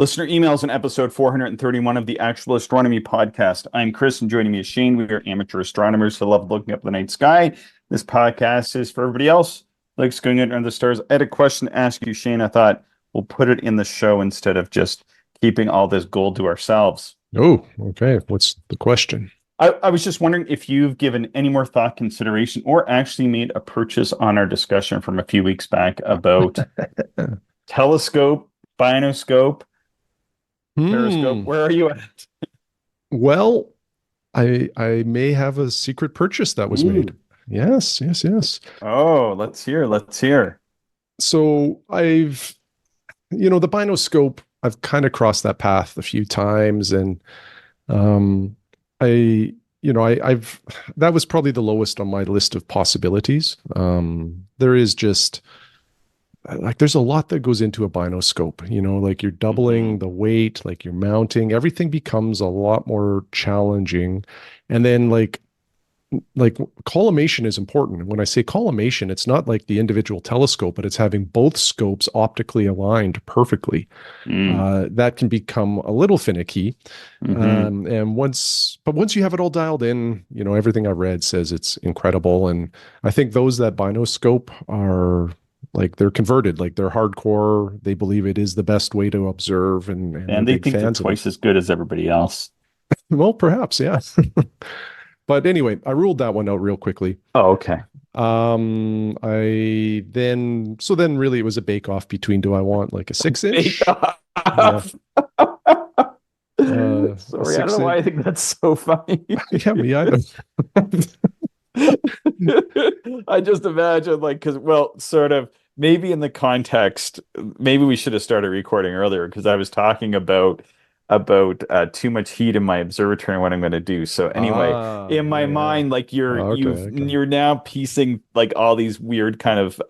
Listener emails in episode 431 of the Actual Astronomy Podcast. I'm Chris, and joining me is Shane. We are amateur astronomers who love looking up at the night sky. This podcast is for everybody else who likes going out under the stars. I had a question to ask you, Shane. I thought we'll put it in the show instead of just keeping all this gold to ourselves. Oh, okay. What's the question? I was just wondering if you've given any more thought, consideration, or actually made a purchase on our discussion from a few weeks back about telescope, binoscope, periscope. Where are you at? Well, I may have a secret purchase that was made. Yes. Oh, let's hear. So the binoscope, I've kind of crossed that path a few times, and I've that was probably the lowest on my list of possibilities. There is just there's a lot that goes into a binoscope, like you're doubling the weight, like you're mounting, everything becomes a lot more challenging. And then like collimation is important. When I say collimation, it's not like the individual telescope, but it's having both scopes optically aligned perfectly. That can become a little finicky. And once you have it all dialed in, everything I've read says it's incredible. And I think those that binoscope are like, they're converted, like they're hardcore. They believe it is the best way to observe, and they think they're twice as good as everybody else. Well, perhaps, yeah. But anyway, I ruled that one out real quickly. Oh, okay. Then really it was a bake-off between, do I want like a 6-inch? Bake-off. Sorry, I don't know why I think that's so funny. Yeah, me either. I just imagine sort of maybe in the context, maybe we should have started recording earlier because I was talking about too much heat in my observatory and what I'm going to do. So anyway, in my mind, like you're now piecing like all these weird kind of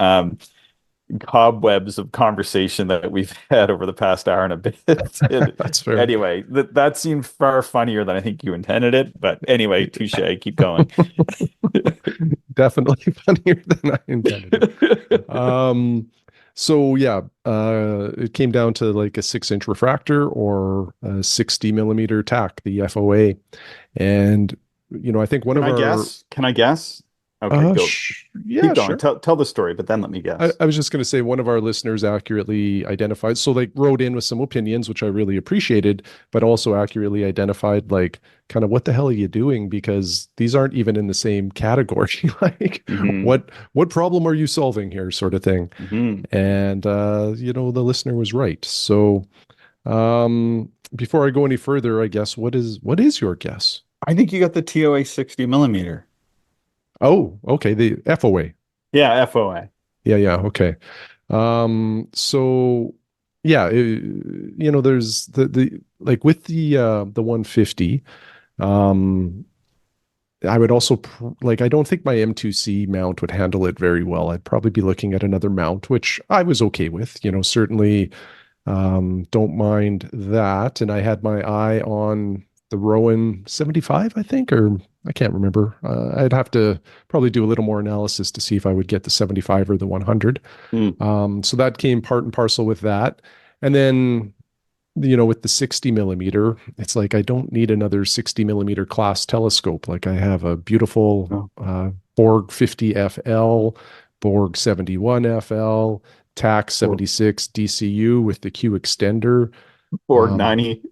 cobwebs of conversation that we've had over the past hour and a bit. That's fair. Anyway, that seemed far funnier than I think you intended it. But anyway, touche. Keep going. Definitely funnier than I intended it. So yeah, it came down to like a 6-inch refractor or a 60 millimeter tack, the FOA. And I think Can I guess? Okay, go. Yeah, keep going. sure. Tell the story, but then let me guess. I was just going to say one of our listeners accurately identified, so like wrote in with some opinions, which I really appreciated, but also accurately identified like kind of what the hell are you doing? Because these aren't even in the same category. Like what problem are you solving here, sort of thing. And the listener was right. So before I go any further, I guess what is your guess? I think you got the TOA 60 millimeter. Oh, okay. The FOA. Yeah, FOA. Yeah. Okay. So yeah, there's the like with the 150, I would also I don't think my M2C mount would handle it very well. I'd probably be looking at another mount, which I was okay with, certainly, don't mind that. And I had my eye on the Rowan 75, I think, or I can't remember. I'd have to probably do a little more analysis to see if I would get the 75 or the 100. So that came part and parcel with that. And then, with the 60 millimeter, it's like, I don't need another 60 millimeter class telescope. Like I have a beautiful Borg 50 FL, Borg 71 FL, TAC 76 DCU with the Q extender. Borg 90.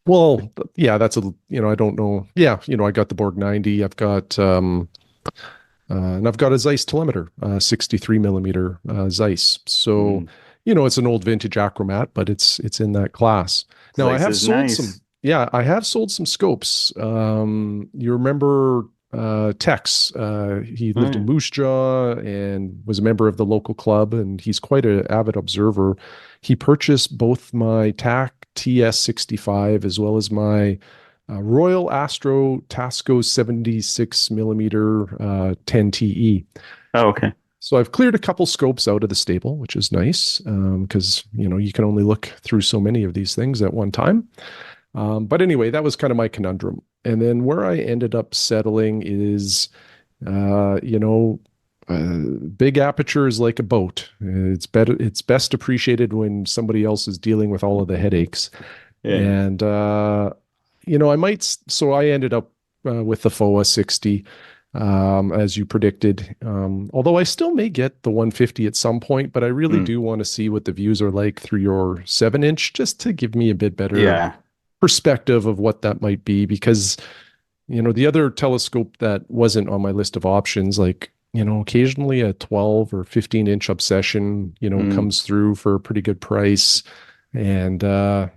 Well, yeah, that's I don't know. Yeah, I got the Borg 90. I've got and I've got a Zeiss telemeter, 63 millimeter Zeiss. So, it's an old vintage Achromat, but it's in that class. Now Zeiss I have sold some. Yeah, I have sold some scopes. You remember Tex? He lived in Moose Jaw and was a member of the local club, and he's quite an avid observer. He purchased both my TAC TS65 as well as my Royal Astro Tasco 76 millimeter 10TE. Oh, okay. So I've cleared a couple scopes out of the stable, which is nice because you can only look through so many of these things at one time. But anyway, that was kind of my conundrum. And then where I ended up settling is, big aperture is like a boat. It's better. It's best appreciated when somebody else is dealing with all of the headaches. Yeah. And I might. So I ended up with the FOA 60, as you predicted. Although I still may get the 150 at some point, but I really Mm. do want to see what the views are like through your 7-inch, just to give me a bit better Yeah. perspective of what that might be. Because the other telescope that wasn't on my list of options, like, occasionally a 12 or 15-inch obsession, Mm. comes through for a pretty good price. And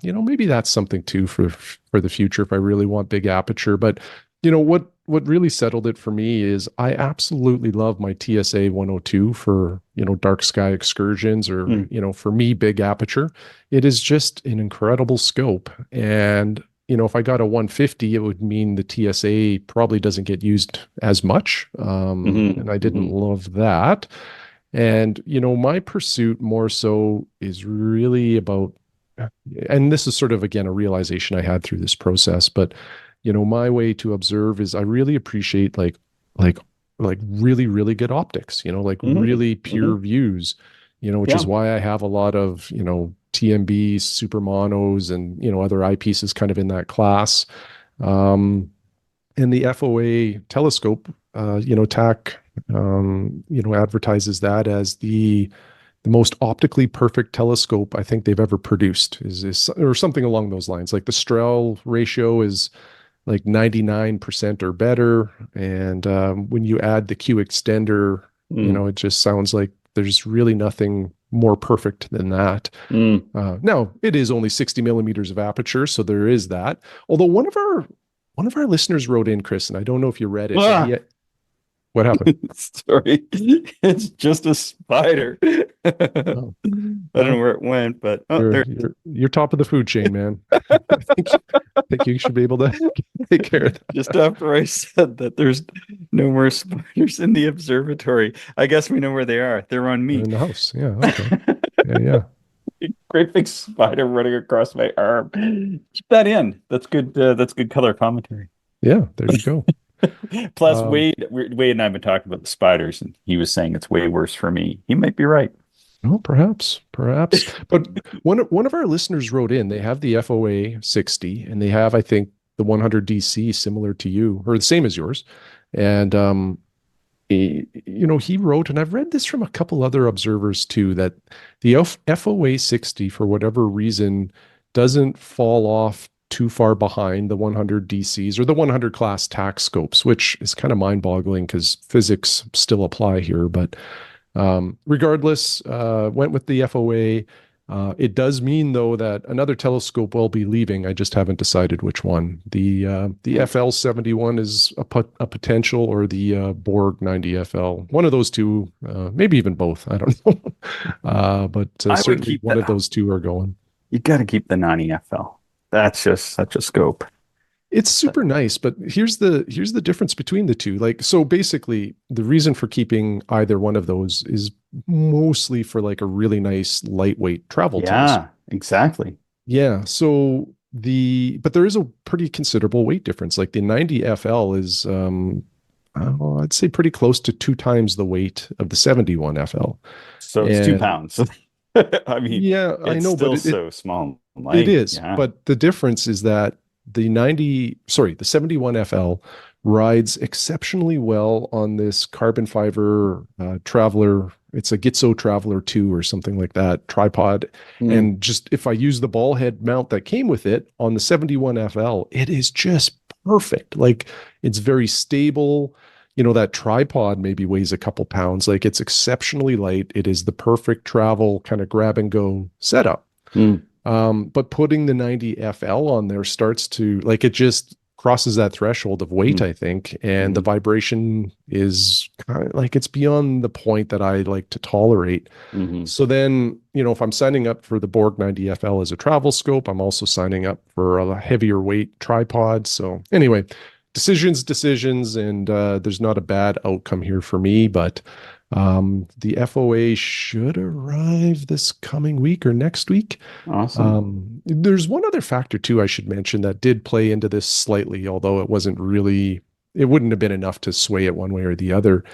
maybe that's something too for the future if I really want big aperture. But what really settled it for me is I absolutely love my TSA 102 for dark sky excursions, or Mm. for me, big aperture. It is just an incredible scope. And if I got a 150, it would mean the TSA probably doesn't get used as much. Hmm. And I didn't Hmm. love that. And, my pursuit more so is really about, and this is sort of, again, a realization I had through this process, but, my way to observe is I really appreciate like, like really, really good optics, like Hmm. really Hmm. pure views, which is Yeah. why I have a lot of, TMB, super monos, and, other eyepieces kind of in that class. Um, and the FOA telescope, TAC, advertises that as the most optically perfect telescope I think they've ever produced, is or something along those lines. Like the Strehl ratio is like 99% or better, and when you add the Q extender, Mm. it just sounds like there's really nothing more perfect than that. Mm. Now it is only 60 millimeters of aperture, so there is that. Although one of our listeners wrote in, Chris, and I don't know if you read it, but Ah, what happened? sorry. It's just a spider. I Oh, don't know well, where it went, but oh, you're there. you're you're top of the food chain, man. I think you should be able to take care of Just after I said that there's no more spiders in the observatory. I guess we know where they are. They're on that me. in the house. Yeah, okay. Yeah, yeah. Great big spider running across my arm. Keep that in. That's good color commentary. Yeah, there you go. Plus, Um, Wade and I have been talking about the spiders, and he was saying it's way worse for me. He might be right. well, perhaps. But one of our listeners wrote in, they have the FOA 60, and they have, I think, the 100 DC, similar to you, or the same as yours. And he wrote, and I've read this from a couple other observers too, that the FOA 60, for whatever reason, doesn't fall off too far behind the 100 DCs or the 100 class tax scopes, which is kind of mind boggling because physics still apply here. But regardless, went with the FOA. It does mean, though, that another telescope will be leaving. I just haven't decided which one. The FL71 is a potential, or the Borg 90 FL. One of those two, maybe even both. I don't know. But I would certainly keep one of that. those two are going. You got to keep the 90 FL. That's just such a scope. It's super nice, but here's the difference between the two. Like, so basically, the reason for keeping either one of those is mostly for like a really nice lightweight travel telescope. Yeah, exactly. Yeah. So but there is a pretty considerable weight difference. Like the 90 FL is, I'd say pretty close to 2 times the weight of the 71 FL. So it's two And pounds. I mean, yeah, I it's know, but still it so small and it light. is. Yeah. But the difference is that the 71 FL rides exceptionally well on this carbon fiber Traveler. It's a Gitzo Traveler 2 or something like that tripod. Mm. And just if I use the ball head mount that came with it on the 71 FL, it is just perfect. Like, it's very stable. That tripod maybe weighs a couple pounds. Like, it's exceptionally light. It is the perfect travel kind of grab and go setup. Mm. But putting the 90 FL on there starts to, like, it just crosses that threshold of weight, Mm. I think. And the Mm. vibration is kind of like, it's beyond the point that I like to tolerate. Mm. So then, if I'm signing up for the Borg 90 FL as a travel scope, I'm also signing up for a heavier weight tripod. So anyway, decisions, and there's not a bad outcome here for me, but the FOA should arrive this coming week or next week. Awesome. There's one other factor too I should mention that did play into this slightly, although it wouldn't have been enough to sway it one way or the other.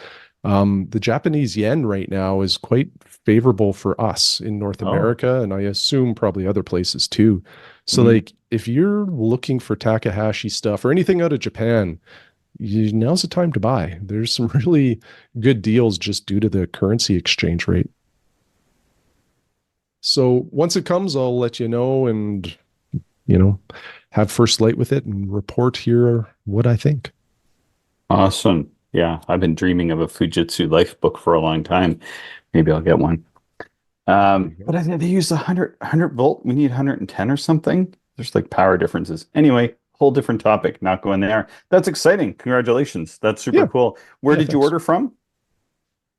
The Japanese yen right now is quite favorable for us in North Oh. America, and I assume probably other places too. So, Mhm. like, if you're looking for Takahashi stuff or anything out of Japan, now's the time to buy. There's some really good deals just due to the currency exchange rate. So once it comes, I'll let you know and, you know, have first light with it and report here what I think. Awesome. Yeah, I've been dreaming of a Fujitsu Life book for a long time. Maybe I'll get one. There you But go. I think they use 100 volt. We need 110 or something. There's like power differences. Anyway, whole different topic. Not going there. That's exciting. Congratulations. That's super Yeah. cool. Where Yeah. did you Thanks. order from?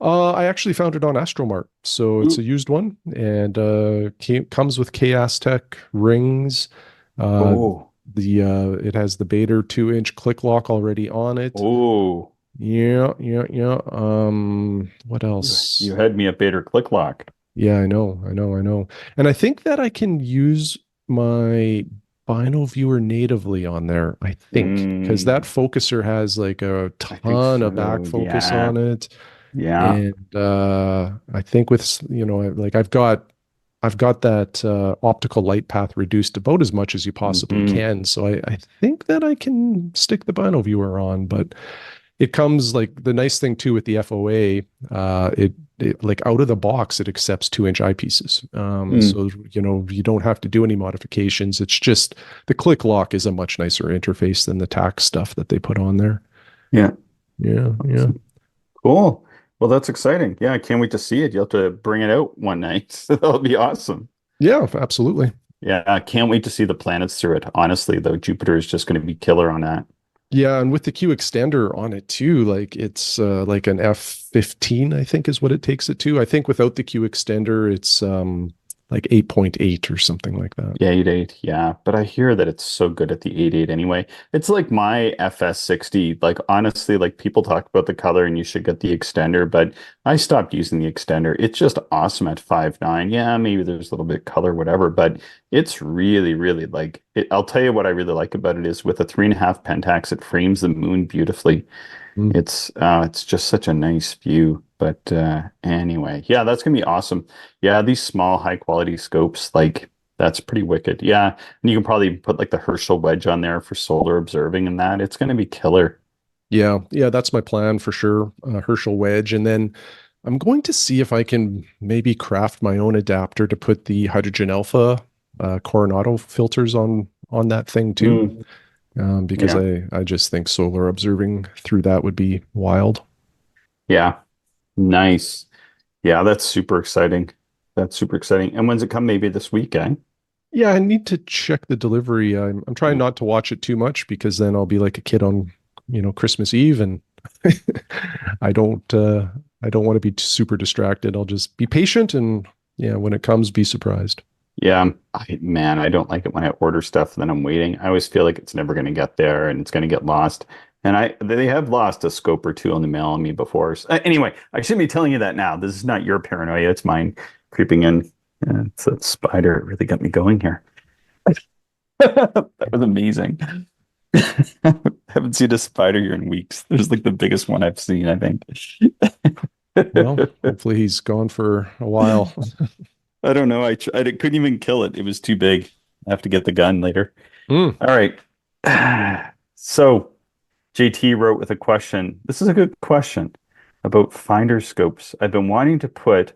I actually found it on Astromart. So it's Ooh. a used one and comes with K Aztec rings. Uh, Oh. it has the Bader 2-inch click lock already on it. Oh. Yeah, yeah, yeah. What You else? had me at Bader Click Lock. Yeah, I know, I know, I know. And I think that I can use my Bino Viewer natively on there, I think, because that Mm, focuser has like a I think ton of back so. focus Yeah. on it. Yeah. And I think with, like I've got that optical light path reduced about as much as you possibly Hmm. can. So I think that I can stick the Bino Viewer on, but it comes like the nice thing too with the FOA, it like out of the box, it accepts 2-inch eyepieces. Mm. So, you don't have to do any modifications. It's just the click lock is a much nicer interface than the tack stuff that they put on there. Yeah. Yeah, yeah. Awesome. Cool. Well, that's exciting. Yeah, I can't wait to see it. You'll have to bring it out one night. That'll be awesome. Yeah, absolutely. Yeah, I can't wait to see the planets through it. Honestly, though, Jupiter is just going to be killer on that. Yeah, and with the Q extender on it too, like it's like an F15, I think is what it takes it to. I think without the Q extender, it's like 8.8 or something like that. Yeah, 8.8. Yeah, but I hear that it's so good at the 8.8 anyway. It's like my FS60. Like honestly, like people talk about the color and you should get the extender, but I stopped using the extender. It's just awesome at 5.9. Yeah, maybe there's a little bit of color, whatever, but it's really, really like it, I'll tell you what I really like about it is with a 3.5 Pentax, it frames the moon beautifully. Mm. It's just such a nice view. But anyway, yeah, that's gonna be awesome. Yeah, these small, high quality scopes, like that's pretty wicked. Yeah, and you can probably put like the Herschel wedge on there for solar observing and that. It's gonna be killer. Yeah, yeah, that's my plan for sure. Herschel wedge, and then I'm going to see if I can maybe craft my own adapter to put the hydrogen alpha Coronado filters on that thing too, Mm, because yeah, I just think solar observing through that would be wild. yeah, nice. Yeah, that's super exciting. That's super exciting. And when's it come? Maybe this week, eh? Yeah, I need to check the delivery. I'm trying not to watch it too much because then I'll be like a kid on, Christmas Eve, and I don't uh I don't want to be super distracted. I'll just be patient and yeah, when it comes, be surprised. Yeah, man, I don't like it when I order stuff and then I'm waiting. I always feel like it's never going to get there and it's going to get lost. And they have lost a scope or two on the mail on me before. So, anyway, I shouldn't be telling you that now. This is not your paranoia, it's mine creeping in. Yeah, it's that spider. It really got me going here. That was amazing. Haven't seen a spider here in weeks. There's like the biggest one I've seen, I think. Well, hopefully he's gone for a while. I don't know. I couldn't even kill it. It was too big. I have to get the gun later. Mm, All right. So JT wrote with a question. This is a good question about finder scopes. I've been wanting to put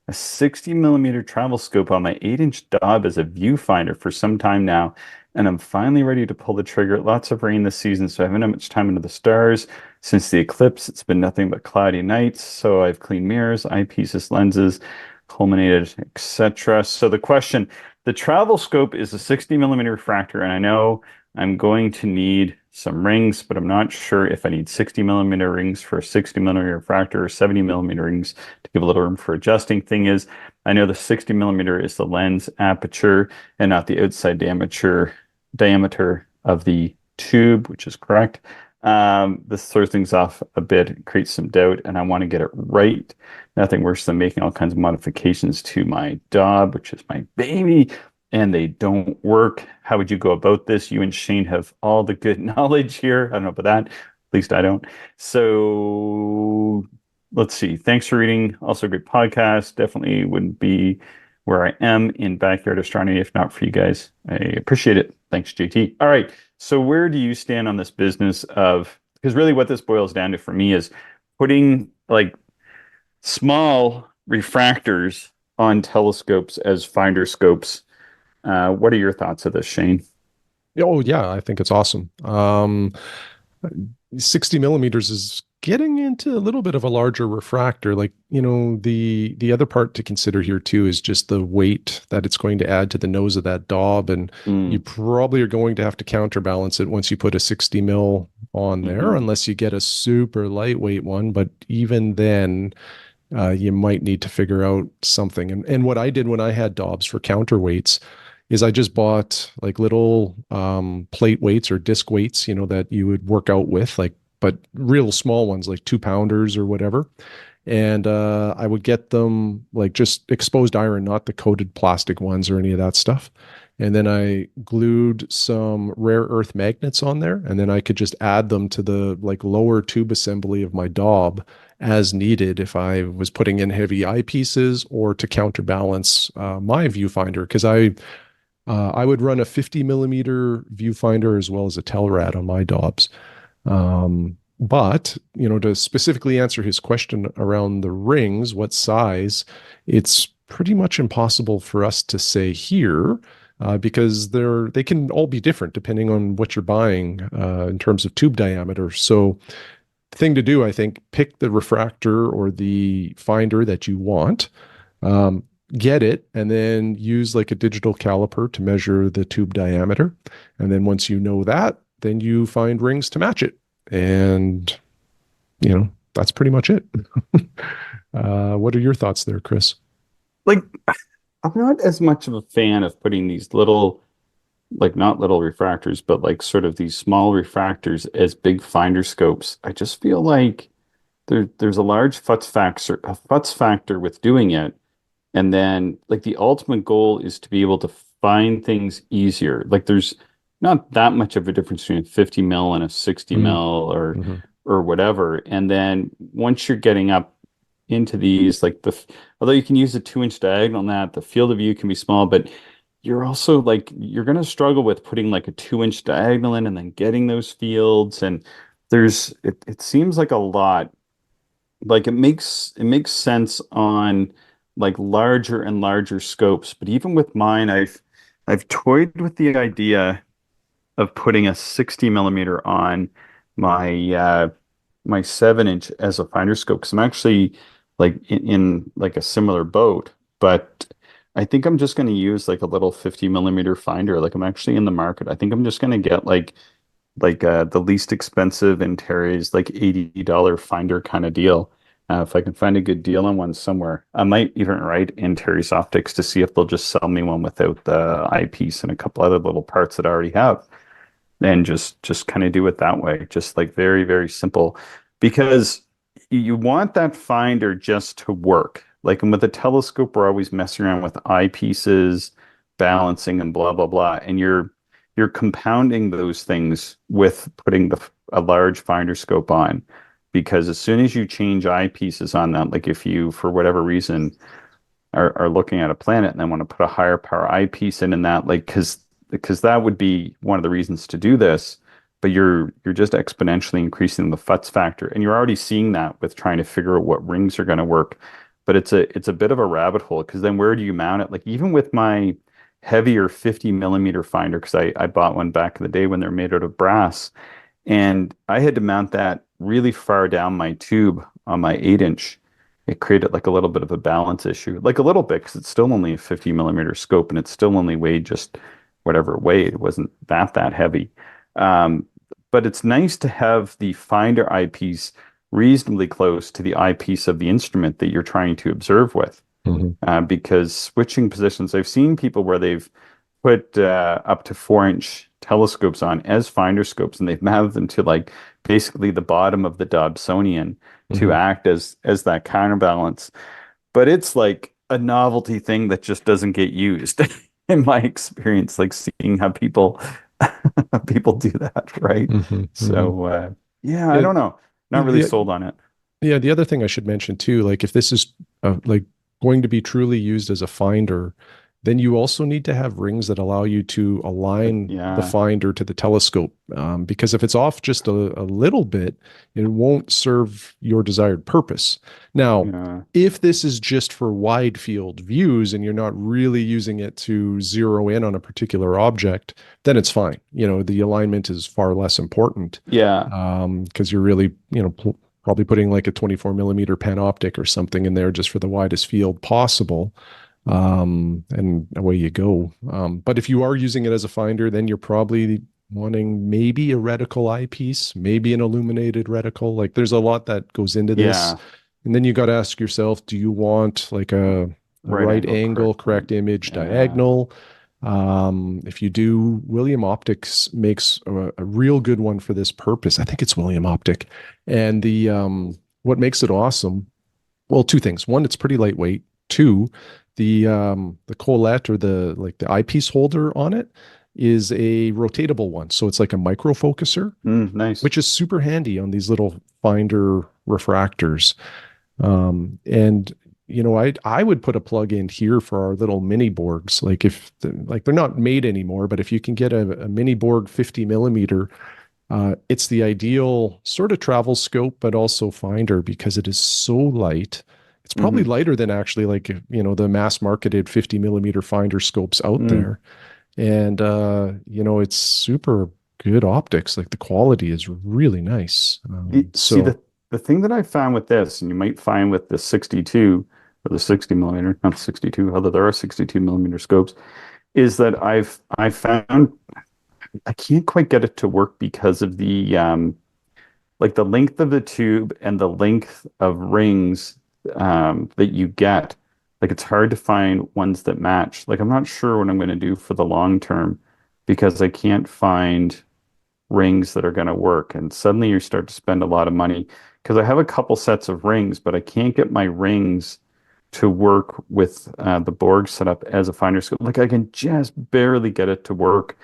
a 60 millimeter travel scope on my 8-inch Dob as a viewfinder for some time now, and I'm finally ready to pull the trigger. Lots of rain this season, so I haven't had much time under the stars. Since the eclipse, it's been nothing but cloudy nights, so I've cleaned mirrors, eyepieces, lenses, culminated, etc. So the travel scope is a 60 millimeter refractor, and I know I'm going to need some rings, but I'm not sure if I need 60 millimeter rings for a 60 millimeter refractor or 70 millimeter rings to give a little room for adjusting. Thing is, I know the 60 millimeter is the lens aperture and not the outside diameter of the tube, which is correct. This throws things off a bit, creates some doubt, and I want to get it right. Nothing worse than making all kinds of modifications to my Dob, which is my baby, and they don't work. How would you go about this? You and Shane have all the good knowledge here. I don't know about that. At least I don't. So let's see. Thanks for reading. Also, great podcast. Definitely wouldn't be where I am in backyard astronomy if not for you guys. I appreciate it. Thanks, JT. All right. So, where do you stand on this business of, because really what this boils down to for me is putting like small refractors on telescopes as finder scopes. What are your thoughts of this, Shane? Oh yeah, I think it's awesome. 60 millimeters is getting into a little bit of a larger refractor. Like, the other part to consider here too is just the weight that it's going to add to the nose of that Dob. And you Mm, probably are going to have to counterbalance it once you put a 60 mil on there, hmm unless you get a super lightweight one. But even then, you might need to figure out something. And what I did when I had Dobbs for counterweights is I just bought like little plate weights or disc weights, that you would work out with, like, but real small ones, like 2 pounders or whatever. And I would get them like just exposed iron, not the coated plastic ones or any of that stuff. And then I glued some rare earth magnets on there, and then I could just add them to the like lower tube assembly of my Dob as needed if I was putting in heavy eyepieces or to counterbalance my viewfinder, because I would run a 50 millimeter viewfinder as well as a Telrad on my Dobbs. But, to specifically answer his question around the rings, what size, it's pretty much impossible for us to say here, because they can all be different depending on what you're buying in terms of tube diameter. So the thing to do, I think, pick the refractor or the finder that you want, um, get it, and then use like a digital caliper to measure the tube diameter. And then once you know that, then you find rings to match it. And, that's pretty much it. What are your thoughts there, Chris? Like, I'm not as much of a fan of putting these little, like not little refractors, but like sort of these small refractors as big finder scopes. I just feel like there's a large futz factor with doing it. And then like the ultimate goal is to be able to find things easier. Like there's not that much of a difference between a 50 mil and a 60 Mm-hmm. mil Mm-hmm. or whatever. And then once you're getting up into these, like although you can use a 2 inch diagonal on that, the field of view can be small, but you're also like you're gonna struggle with putting like a 2 inch diagonal in and then getting those fields. And it seems like a lot. Like it makes sense on like larger and larger scopes, but even with mine, I've toyed with the idea of putting a 60 millimeter on my my 7 inch as a finder scope because I'm actually like in like a similar boat, but I think I'm just going to use like a little 50 millimeter finder. Like I'm actually in the market. I think I'm just going to get like the least expensive in Terry's like $80 finder kind of deal. If I can find a good deal on one somewhere, I might even write in Terry's Optics to see if they'll just sell me one without the eyepiece and a couple other little parts that I already have, and just kind of do it that way. Just like very, very simple, because you want that finder just to work. Like, and with a telescope, we're always messing around with eyepieces, balancing, and blah blah blah, and you're compounding those things with putting a large finder scope on, because as soon as you change eyepieces on that, like if you for whatever reason are looking at a planet and then want to put a higher power eyepiece in that, like because that would be one of the reasons to do this, but you're just exponentially increasing the futz factor, and you're already seeing that with trying to figure out what rings are going to work. But it's a bit of a rabbit hole because then where do you mount it? Like even with my heavier 50 millimeter finder, because I bought one back in the day when they're made out of brass, and I had to mount that really far down my tube on my 8 inch. It created like a little bit of a balance issue, like a little bit, because it's still only a 50 millimeter scope and it still only weighed just whatever it weighed. It wasn't that heavy. Um, but it's nice to have the finder eyepiece reasonably close to the eyepiece of the instrument that you're trying to observe with. Mm-hmm. Because switching positions, I've seen people where they've put up to 4 inch telescopes on as finder scopes, and they've mounted them to like basically the bottom of the Dobsonian to Mm-hmm. act as that counterbalance. But it's like a novelty thing that just doesn't get used in my experience, like seeing how people do that, right? Mm-hmm. Mm-hmm. So yeah, I Yeah, don't know. Not really the sold on it. Yeah, the other thing I should mention too, like if this is like going to be truly used as a finder, then you also need to have rings that allow you to align the Yeah, finder to the telescope. Because if it's off just a little bit, it won't serve your desired purpose. Now, yeah, if this is just for wide field views and you're not really using it to zero in on a particular object, then it's fine. The alignment is far less important yeah, because you're really, probably putting like a 24 millimeter panoptic or something in there just for the widest field possible. And away you go. But if you are using it as a finder, then you're probably wanting maybe a reticle eyepiece, maybe an illuminated reticle. Like there's a lot that goes into this. yeah. And then you got to ask yourself, do you want like a Right right angle, angle, correct. correct image, Yeah. diagonal? If you do, William Optics makes a real good one for this purpose. I think it's William Optic. And the what makes it awesome, well, two things. One, it's pretty lightweight. Two, the collet or the eyepiece holder on it is a rotatable one. So it's like a micro focuser, Nice. which is super handy on these little finder refractors. And I would put a plug in here for our little mini Borgs. Like if like they're not made anymore, but if you can get a mini Borg 50 millimeter, it's the ideal sort of travel scope, but also finder because it is so light. It's probably Hmm. lighter than actually like the mass marketed 50 millimeter finder scopes out Mm. there. And it's super good optics. Like the quality is really nice. See, So the thing that I found with this, and you might find with the 62 or the 60 millimeter, not 62, although there are 62 millimeter scopes, is that I found I can't quite get it to work because of the like the length of the tube and the length of rings that you get. Like it's hard to find ones that match. Like I'm not sure what I'm going to do for the long term because I can't find rings that are going to work. And suddenly you start to spend a lot of money because I have a couple sets of rings, but I can't get my rings to work with the Borg setup as a finder scope. Like I can just barely get it to work.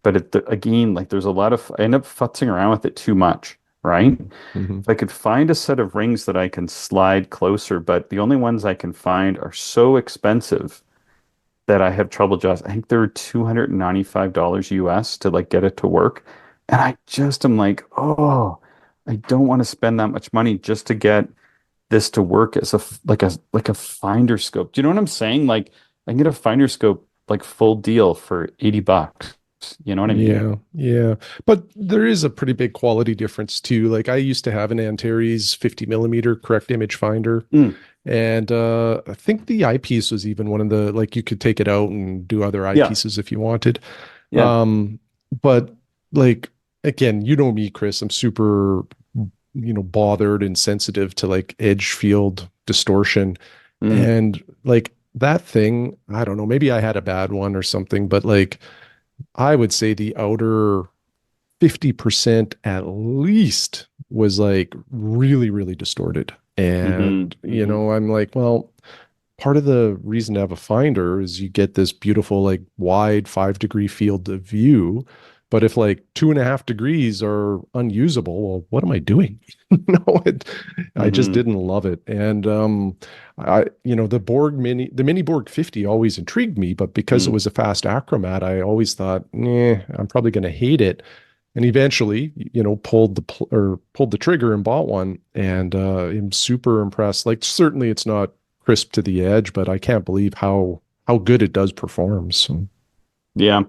But again, like there's a lot of, I end up futzing around with it too much, right? mhm. If I could find a set of rings that I can slide closer, but the only ones I can find are so expensive that I have trouble just, I think they're $295 US to like get it to work. And I just am like, oh, I don't want to spend that much money just to get this to work as a finder scope. Do you know what I'm saying? Like I can get a finder scope like full deal for $80. You know what I mean? Yeah, yeah. But there is a pretty big quality difference too. Like I used to have an Antares 50 millimeter correct image finder. Mm, And I think the eyepiece was even one of the like you could take it out and do other yeah, eyepieces if you wanted. yeah. But like again, you know me, Chris, I'm super, bothered and sensitive to like edge field distortion. Mm, And like that thing, I don't know, maybe I had a bad one or something, but like I would say the outer 50% at least was like really, really distorted. hmm And, hmm I'm like, well, part of the reason to have a finder is you get this beautiful, like wide 5-degree field of view. But if like 2.5 degrees are unusable, well, what am I doing? no, I just hmm didn't love it. And the mini Borg 50 always intrigued me, but because it mm. was a fast achromat, I always thought, I'm probably going to hate it. And eventually, pulled the trigger and bought one, and I'm super impressed. Like certainly, it's not crisp to the edge, but I can't believe how good it does perform. So Yeah.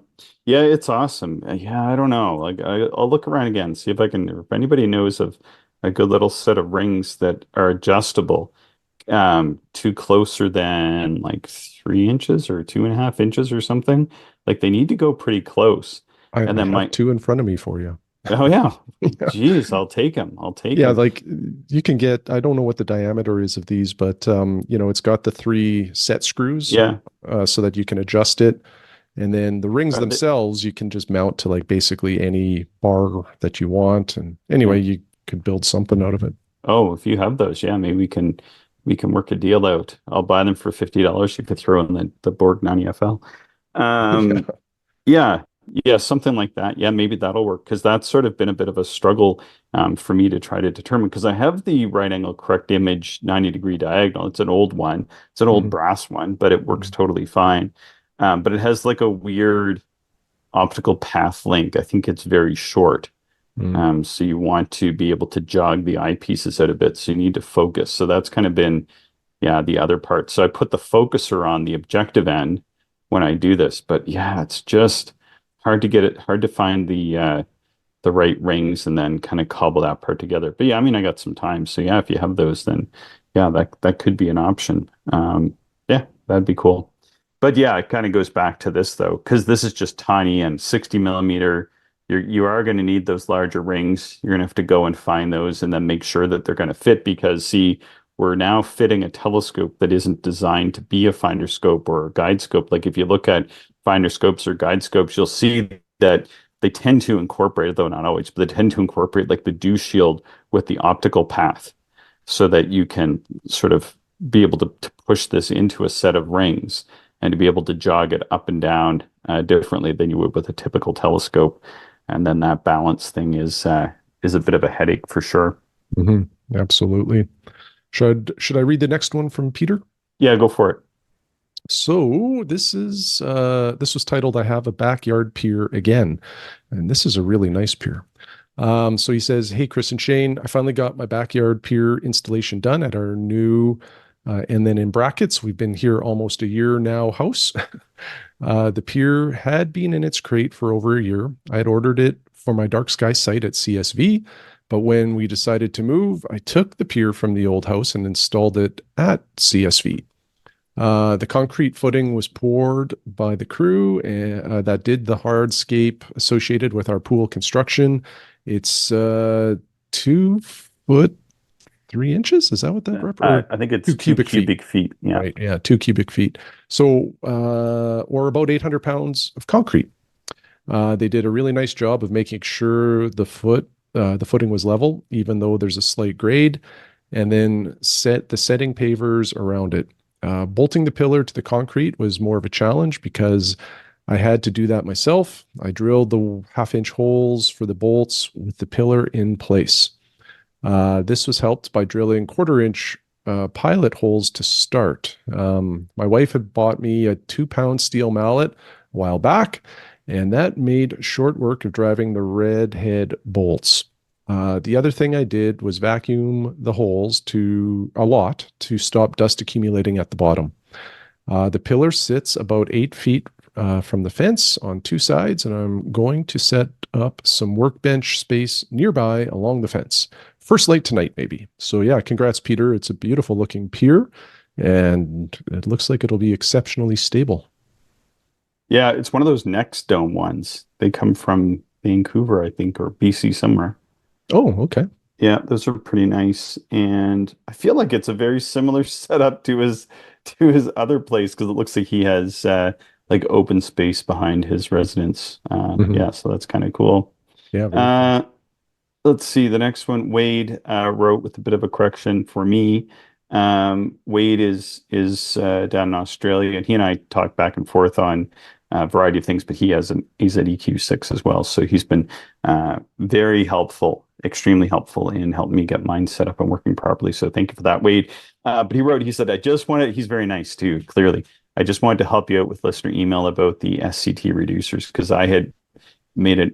Yeah, it's awesome. Yeah, I don't know. Like I'll look around again, see if I can, if anybody knows of a good little set of rings that are adjustable to closer than like 3 inches or 2.5 inches or something. Like they need to go pretty close. And I then have my, two in front of me for you. oh yeah, yeah, geez, I'll take them. I'll take yeah. them. Like you can get. I don't know what the diameter is of these, but it's got the three set screws, Yeah. so that you can adjust it. And then the rings Are they, themselves, you can just mount to like basically any bar that you want. And anyway, yeah. you could build something out of it. Oh, if you have those, yeah, maybe we can work a deal out. I'll buy them for $50. You could throw in the Borg 90 FL. Yeah. Um, yeah. Yeah, something like that. Yeah, maybe that'll work because that's sort of been a bit of a struggle for me to try to determine because I have the right angle correct image 90-degree diagonal. It's an old one. It's an old Mhm. brass one, but it works totally fine. But it has like a weird optical path link. I think it's very short. Mhm. So you want to be able to jog the eyepieces out a bit. So you need to focus. So that's kind of been, yeah, the other part. So I put the focuser on the objective end when I do this, but yeah, it's just hard to get it, hard to find the right rings and then kind of cobble that part together. But yeah, I mean, I got some time. So yeah, if you have those, then yeah, that could be an option. Yeah, that'd be cool. But yeah, it kind of goes back to this though, because this is just tiny and 60 millimeter. You are going to need those larger rings. You're going to have to go and find those and then make sure that they're going to fit because see, we're now fitting a telescope that isn't designed to be a finder scope or a guide scope. Like if you look at finder scopes or guide scopes, you'll see that they tend to incorporate, though not always, but they tend to incorporate like the dew shield with the optical path so that you can sort of be able to push this into a set of rings and to be able to jog it up and down differently than you would with a typical telescope. And then that balance thing is a bit of a headache for sure. Mhm. Absolutely. Should I read the next one from Peter? Yeah, go for it. So this was titled "I Have a Backyard Pier Again," and this is a really nice pier. So he says, "Hey Chris and Shane, I finally got my backyard pier installation done at our new, and then in brackets, we've been here almost a year now house. The pier had been in its crate for over a year. I had ordered it for my dark sky site at CSV, but when we decided to move, I took the pier from the old house and installed it at CSV. The concrete footing was poured by the crew that did the hardscape associated with our pool construction. It's 2 foot 3 inches. Is that what that rep or I think it's two two cubic feet? cubic feet. Yeah. Right. Yeah, 2 cubic feet. So, or about 800 pounds of concrete. They did a really nice job of making sure the footing was level, even though there's a slight grade, and then set the setting pavers around it. Bolting the pillar to the concrete was more of a challenge because I had to do that myself. I drilled the half-inch holes for the bolts with the pillar in place. This was helped by drilling quarter-inch pilot holes to start. My wife had bought me a 2 pound steel mallet a while back, and that made short work of driving the red head bolts. The other thing I did was vacuum the holes to a lot to stop dust accumulating at the bottom. The pillar sits about 8 feet from the fence on two sides, and I'm going to set up some workbench space nearby along the fence. First light tonight, maybe. So, yeah, congrats, Peter. It's a beautiful looking pier, and it looks like it'll be exceptionally stable. Yeah, it's one of those Next Dome ones. They come from Vancouver, I think, or BC somewhere. Oh, okay. Yeah, those are pretty nice. And I feel like it's a very similar setup to his other place because it looks like he has like open space behind his residence. Mhm. Yeah, so that's kind of cool. Yeah, very cool. Uh, let's see. The next one, Wade wrote with a bit of a correction for me. Wade is down in Australia, and he and I talk back and forth on a variety of things. But he's at EQ6 as well, so he's been very helpful, extremely helpful in helping me get mine set up and working properly. So thank you for that, Wade. But he wrote, he said, I just wanted. He's very nice too. Clearly, I just wanted to help you out with listener email about the SCT reducers because I had made an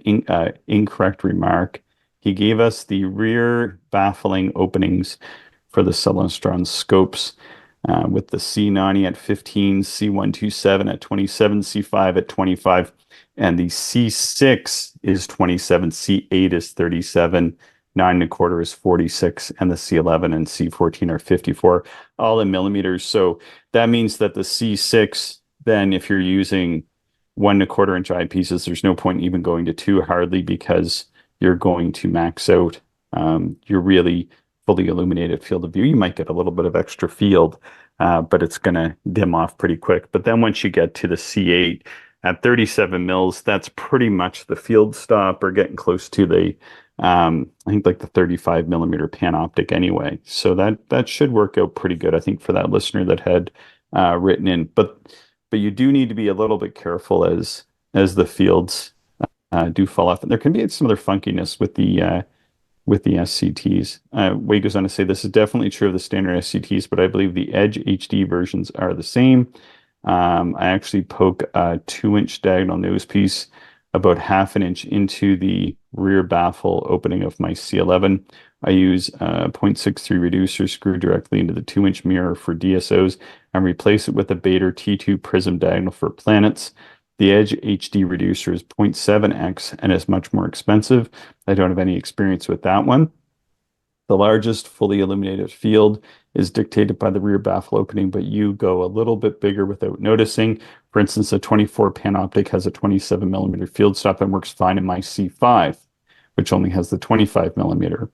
incorrect remark. He gave us the rear baffling openings for the Celestron scopes with the C90 at 15, C127 at 27, C5 at 25, and the C6 is 27, C8 is 37, 9 1/4 is 46, and the C11 and C14 are 54, all in millimeters. So that means that the C6, then if you're using 1 1/4 inch eyepieces, there's no point even going to two hardly because you're going to max out your really fully illuminated field of view. You might get a little bit of extra field, but it's going to dim off pretty quick. But then once you get to the C8 at 37 mils, that's pretty much the field stop or getting close to the, I think like the 35 millimeter panoptic anyway. So that should work out pretty good, I think, for that listener that had written in. But you do need to be a little bit careful as the fields do fall off. And there can be some other funkiness with the SCTs. Wade goes on to say this is definitely true of the standard SCTs, but I believe the Edge HD versions are the same. I actually poke a 2-inch diagonal nose piece about half an inch into the rear baffle opening of my C11. I use a 0.63 reducer screwed directly into the 2-inch mirror for DSOs and replace it with a Baader T2 prism diagonal for planets. The Edge HD reducer is 0.7x and is much more expensive. I don't have any experience with that one. The largest fully illuminated field is dictated by the rear baffle opening, but you go a little bit bigger without noticing. For instance, a 24 Panoptic has a 27 millimeter field stop and works fine in my C5, which only has the 25 millimeter.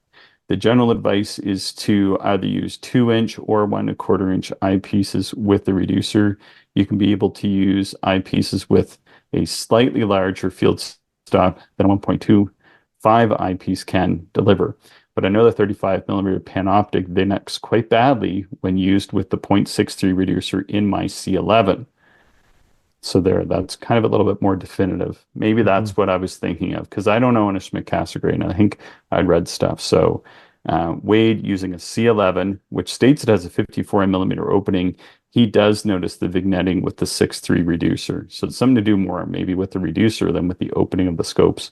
The general advice is to either use 2-inch or 1.25-inch eyepieces with the reducer. You can be able to use eyepieces with a slightly larger field stop than a 1.25 eyepiece can deliver. But I know the 35 millimeter Panoptic Vinex quite badly when used with the 0.63 reducer in my C11. So that's kind of a little bit more definitive. Maybe that's what I was thinking of, because I don't own a Schmidt Cassegrain. I think I'd read stuff. So Wade using a C11, which states it has a 54 millimeter opening, he does notice the vignetting with the 6.3 reducer. So it's something to do more maybe with the reducer than with the opening of the scopes.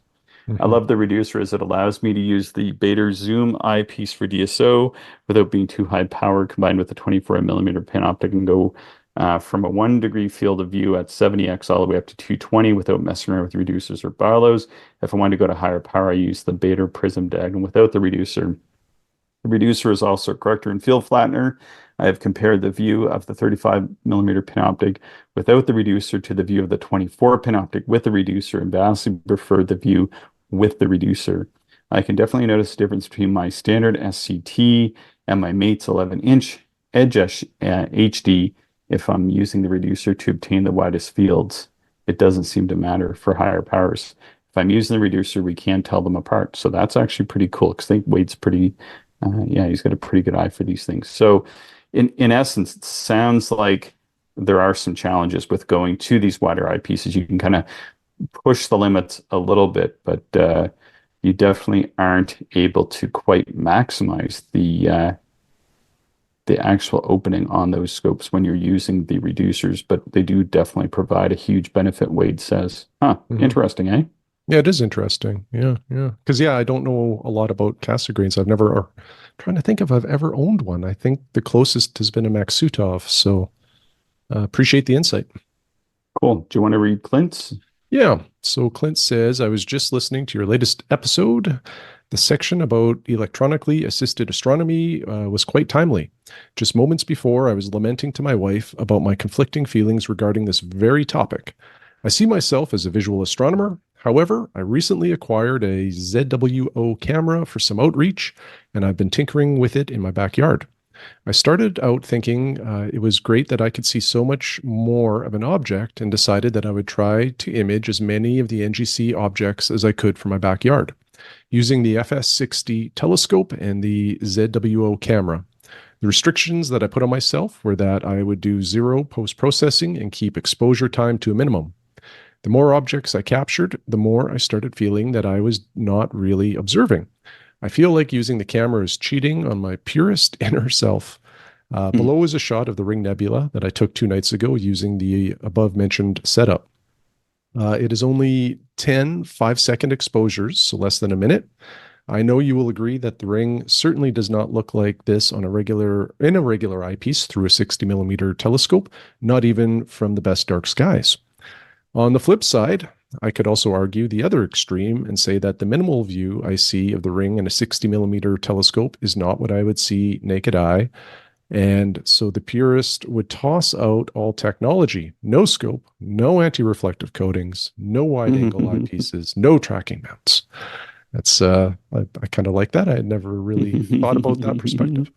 I love the reducer as it allows me to use the Baader Zoom eyepiece for DSO without being too high power, combined with the 24 millimeter Panoptic, and go from a 1 degree field of view at 70x all the way up to 220 without messing around with reducers or Barlows. If I want to go to higher power, I use the Baader Prism diagonal without the reducer. The reducer is also a corrector and field flattener. I have compared the view of the 35 millimeter Panoptic without the reducer to the view of the 24 Panoptic with the reducer, and vastly preferred the view with the reducer. I can definitely notice the difference between my standard SCT and my mate's 11-inch Edge HD if I'm using the reducer to obtain the widest fields. It doesn't seem to matter for higher powers. If I'm using the reducer, we can tell them apart. So that's actually pretty cool, because I think Wade's pretty, he's got a pretty good eye for these things. So in essence, it sounds like there are some challenges with going to these wider eyepieces. You can kind of push the limits a little bit, but you definitely aren't able to quite maximize the actual opening on those scopes when you're using the reducers, but they do definitely provide a huge benefit, Wade says. Interesting, eh? Yeah, it is interesting. Yeah. Because, I don't know a lot about Cassegrains. I've never, or trying to think if I've ever owned one. I think the closest has been a Maksutov, so appreciate the insight. Cool. Do you want to read Clint's? Yeah. So Clint says, I was just listening to your latest episode. The section about electronically assisted astronomy was quite timely. Just moments before, I was lamenting to my wife about my conflicting feelings regarding this very topic. I see myself as a visual astronomer. However, I recently acquired a ZWO camera for some outreach, and I've been tinkering with it in my backyard. I started out thinking it was great that I could see so much more of an object, and decided that I would try to image as many of the NGC objects as I could from my backyard, using the FS60 telescope and the ZWO camera. The restrictions that I put on myself were that I would do zero post-processing and keep exposure time to a minimum. The more objects I captured, the more I started feeling that I was not really observing. I feel like using the camera is cheating on my purest inner self. Below is a shot of the Ring Nebula that I took 2 nights ago using the above-mentioned setup. It is only 10 5-second exposures, so less than a minute. I know you will agree that the ring certainly does not look like this in a regular eyepiece through a 60 millimeter telescope, not even from the best dark skies. On the flip side, I could also argue the other extreme and say that the minimal view I see of the ring in a 60 millimeter telescope is not what I would see naked eye. And so the purist would toss out all technology: no scope, no anti-reflective coatings, no wide-angle eyepieces, no tracking mounts. That's I kind of like that. I had never really thought about that perspective.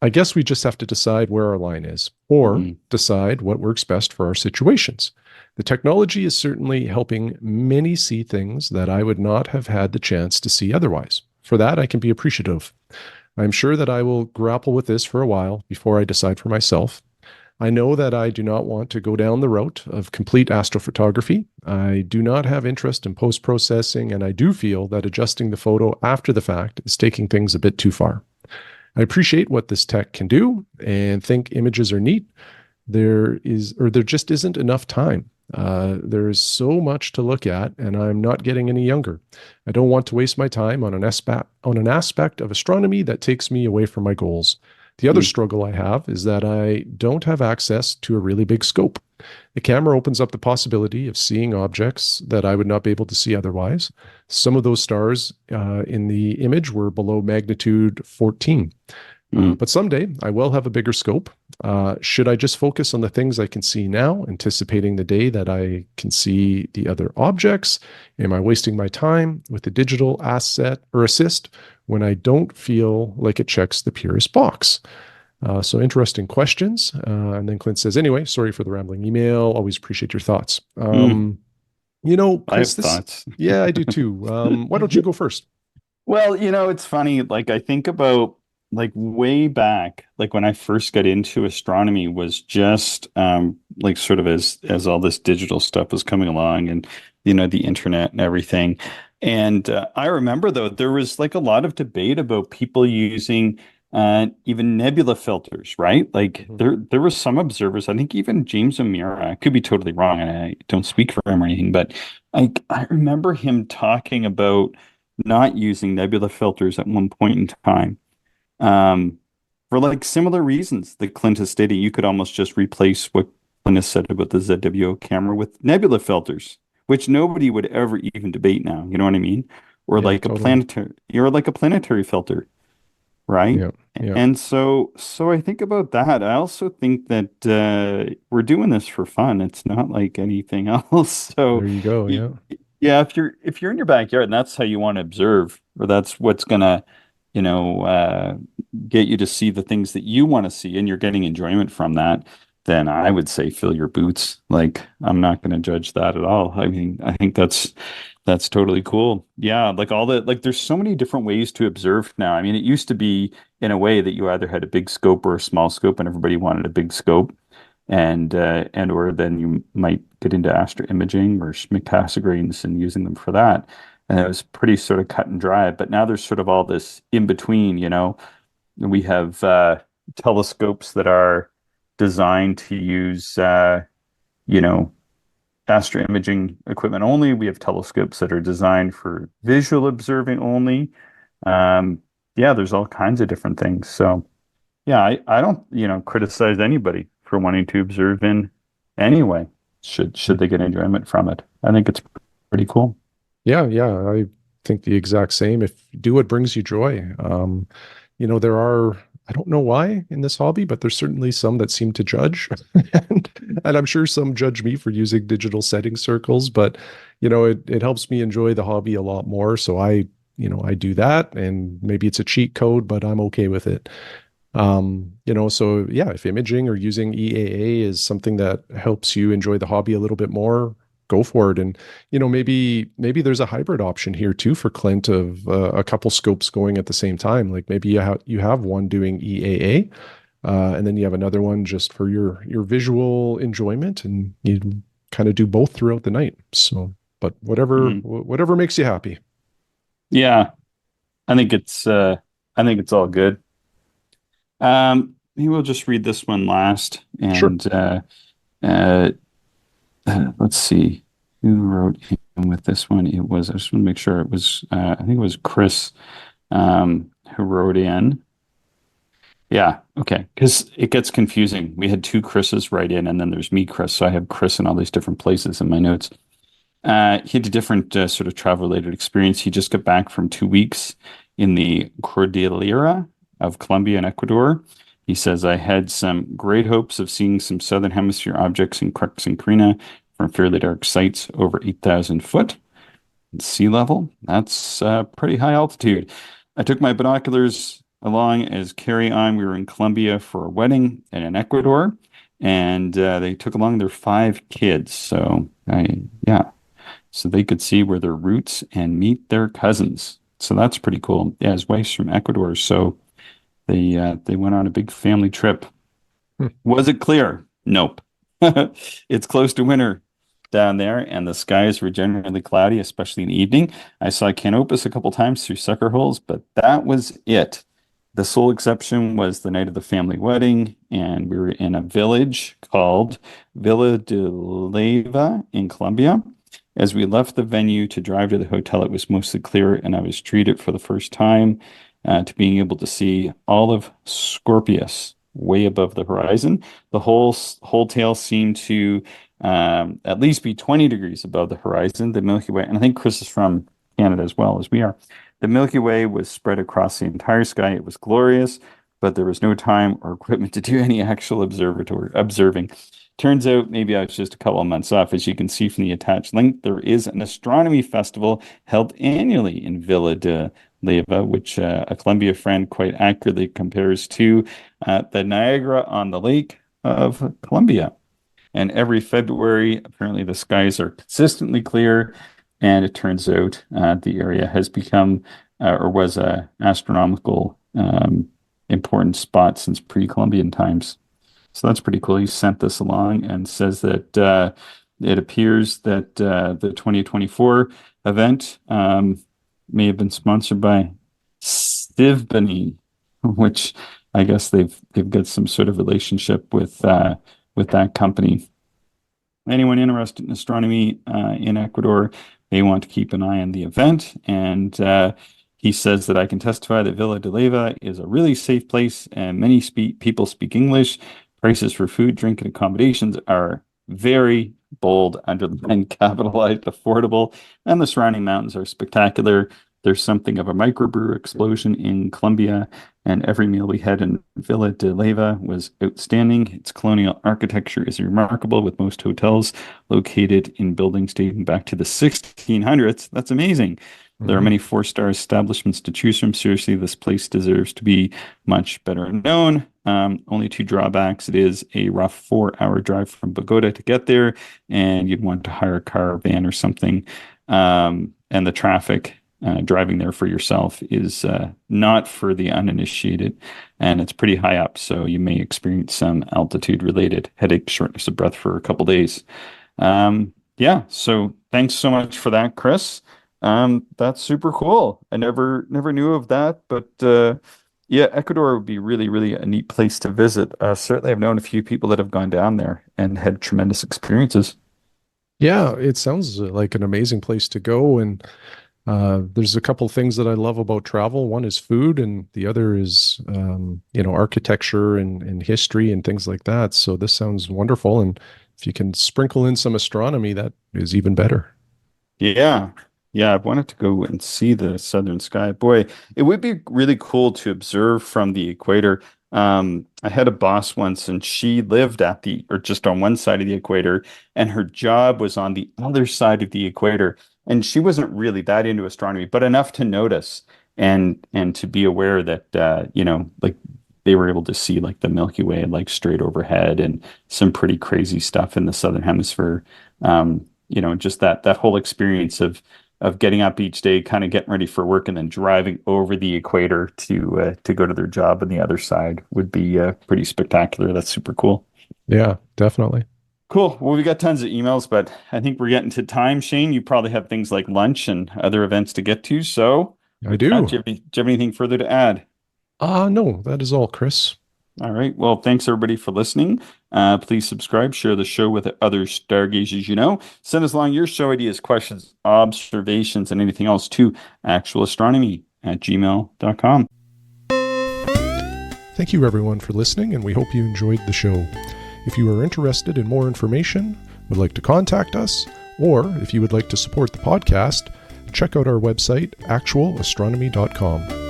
I guess we just have to decide where our line is, or decide what works best for our situations. The technology is certainly helping many see things that I would not have had the chance to see otherwise. For that, I can be appreciative. I'm sure that I will grapple with this for a while before I decide for myself. I know that I do not want to go down the route of complete astrophotography. I do not have interest in post processing, and I do feel that adjusting the photo after the fact is taking things a bit too far. I appreciate what this tech can do and think images are neat. There just isn't enough time. There is so much to look at, and I'm not getting any younger. I don't want to waste my time on an aspect of astronomy that takes me away from my goals. The other Mm. struggle I have is that I don't have access to a really big scope. The camera opens up the possibility of seeing objects that I would not be able to see otherwise. Some of those stars in the image were below magnitude 14. Mm. But someday I will have a bigger scope. Should I just focus on the things I can see now, anticipating the day that I can see the other objects? Am I wasting my time with a digital asset or assist when I don't feel like it checks the purest box? So interesting questions. And then Clint says, anyway, sorry for the rambling email. Always appreciate your thoughts. Mm. I have Chris, thoughts. yeah, I do too. Why don't you go first? Well, it's funny. Like I think about like way back, like when I first got into astronomy was just like sort of as all this digital stuff was coming along and the internet and everything. And I remember though there was like a lot of debate about people using even nebula filters, right? Like Mhm. there were some observers, I think even James O'Meara, I could be totally wrong, and I don't speak for him or anything, but I remember him talking about not using nebula filters at one point in time. Um, for like similar reasons that Clint has stated, you could almost just replace what Clint has said about the ZWO camera with nebula filters, which nobody would ever even debate now. You know what I mean? Or Yeah, like totally. a planetary filter, right? Yeah, yeah. And so I think about that. I also think that we're doing this for fun. It's not like anything else. So There you go. y- Yeah. yeah, if you're in your backyard and that's how you want to observe, or that's what's gonna, you know, uh, get you to see the things that you want to see, and you're getting enjoyment from that, then I would say fill your boots. Like I'm not going to judge that at all. I mean, I think that's totally cool. Yeah, like there's so many different ways to observe now. I mean, it used to be in a way that you either had a big scope or a small scope, and everybody wanted a big scope and or then you might get into astro imaging or schmidt-Cassegrains and using them for that. And it was pretty sort of cut and dry. But now there's sort of all this in between, We have telescopes that are designed to use you know, astro imaging equipment only. We have telescopes that are designed for visual observing only. Um, yeah, there's all kinds of different things. So yeah, I don't, criticize anybody for wanting to observe in any way. Should they get enjoyment from it? I think it's pretty cool. Yeah, yeah, I think the exact same. If do what brings you joy. There are, I don't know why in this hobby, but there's certainly some that seem to judge. and, and I'm sure some judge me for using digital setting circles, but it helps me enjoy the hobby a lot more. So I do that, and maybe it's a cheat code, but I'm okay with it. So yeah, if imaging or using EAA is something that helps you enjoy the hobby a little bit more, go for it. And maybe there's a hybrid option here too for Clint of a couple scopes going at the same time. Like maybe you have one doing EAA, and then you have another one just for your visual enjoyment, and you kind of do both throughout the night. So, but Mhm. whatever makes you happy. Yeah, I think it's all good. Maybe we'll just read this one last, Sure. and uh, let's see who wrote in with this one. It was, I just want to make sure it was, I think it was Chris, who wrote in. Yeah, okay, because it gets confusing. We had two Chris's write in, and then there's me, Chris. So I have Chris in all these different places in my notes. He had a different sort of travel-related experience. He just got back from 2 weeks in the Cordillera of Colombia and Ecuador. He says, I had some great hopes of seeing some Southern Hemisphere objects in Crux and Carina from fairly dark sites over 8,000 foot at sea level. That's pretty high altitude. I took my binoculars along as carry-on. We were in Colombia for a wedding and in Ecuador, and they took along their 5 kids. Yeah, so they could see where their roots and meet their cousins. So that's pretty cool. Yeah, his wife's from Ecuador, so they went on a big family trip. Hmm. Was it clear? Nope. It's close to winter down there, and the skies were generally cloudy, especially in the evening. I saw Canopus a couple times through sucker holes, but that was it. The sole exception was the night of the family wedding, and we were in a village called Villa de Leyva in Colombia. As we left the venue to drive to the hotel, it was mostly clear, and I was treated for the first time to being able to see all of Scorpius way above the horizon. The whole tail seemed to at least be 20 degrees above the horizon. The Milky Way, and I think Chris is from Canada as well as we are. The Milky Way was spread across the entire sky. It was glorious, but there was no time or equipment to do any actual observing. Turns out maybe I was just a couple of months off. As you can see from the attached link, there is an astronomy festival held annually in Villa de Leyva, which a Columbia friend quite accurately compares to the Niagara on the Lake of Columbia. And every February, apparently the skies are consistently clear. And it turns out the area has become or was a astronomical important spot since pre-Columbian times. So that's pretty cool. He sent this along and says that it appears that the 2024 event may have been sponsored by Stivbany, which I guess they've got some sort of relationship with that company. Anyone interested in astronomy in Ecuador may want to keep an eye on the event. And he says that I can testify that Villa de Leyva is a really safe place and many people speak English. Prices for food, drink, and accommodations are very bold, underlined, capitalized, affordable, and the surrounding mountains are spectacular. There's something of a microbrew explosion in Colombia, and every meal we had in Villa de Leyva was outstanding. Its colonial architecture is remarkable, with most hotels located in buildings dating back to the 1600s. That's amazing. There are many four-star establishments to choose from. Seriously, this place deserves to be much better known. Only two drawbacks. It is a rough 4-hour drive from Bogota to get there, and you'd want to hire a car or van or something. And the traffic driving there for yourself is not for the uninitiated, and it's pretty high up, so you may experience some altitude-related headache, shortness of breath for a couple days. Yeah, so thanks so much for that, Chris. That's super cool. I never knew of that, but yeah, Ecuador would be really, really a neat place to visit. Certainly, I've known a few people that have gone down there and had tremendous experiences. Yeah, it sounds like an amazing place to go. And there's a couple things that I love about travel. One is food, and the other is, architecture and history and things like that. So this sounds wonderful. And if you can sprinkle in some astronomy, that is even better. Yeah. Yeah, I've wanted to go and see the southern sky. Boy, it would be really cool to observe from the equator. I had a boss once, and she lived or just on one side of the equator, and her job was on the other side of the equator. And she wasn't really that into astronomy, but enough to notice and to be aware that like they were able to see like the Milky Way like straight overhead and some pretty crazy stuff in the southern hemisphere. Just that whole experience of getting up each day, kind of getting ready for work, and then driving over the equator to go to their job on the other side would be pretty spectacular. That's super cool. Yeah, definitely. Cool. Well, we got tons of emails, but I think we're getting to time. Shane, you probably have things like lunch and other events to get to. So I do. do you have anything further to add? No, that is all, Chris. All right. Well, thanks everybody for listening. Please subscribe, share the show with other stargazers you know. Send us along your show ideas, questions, observations, and anything else to actualastronomy@gmail.com. Thank you, everyone, for listening, and we hope you enjoyed the show. If you are interested in more information, would like to contact us, or if you would like to support the podcast, check out our website, actualastronomy.com.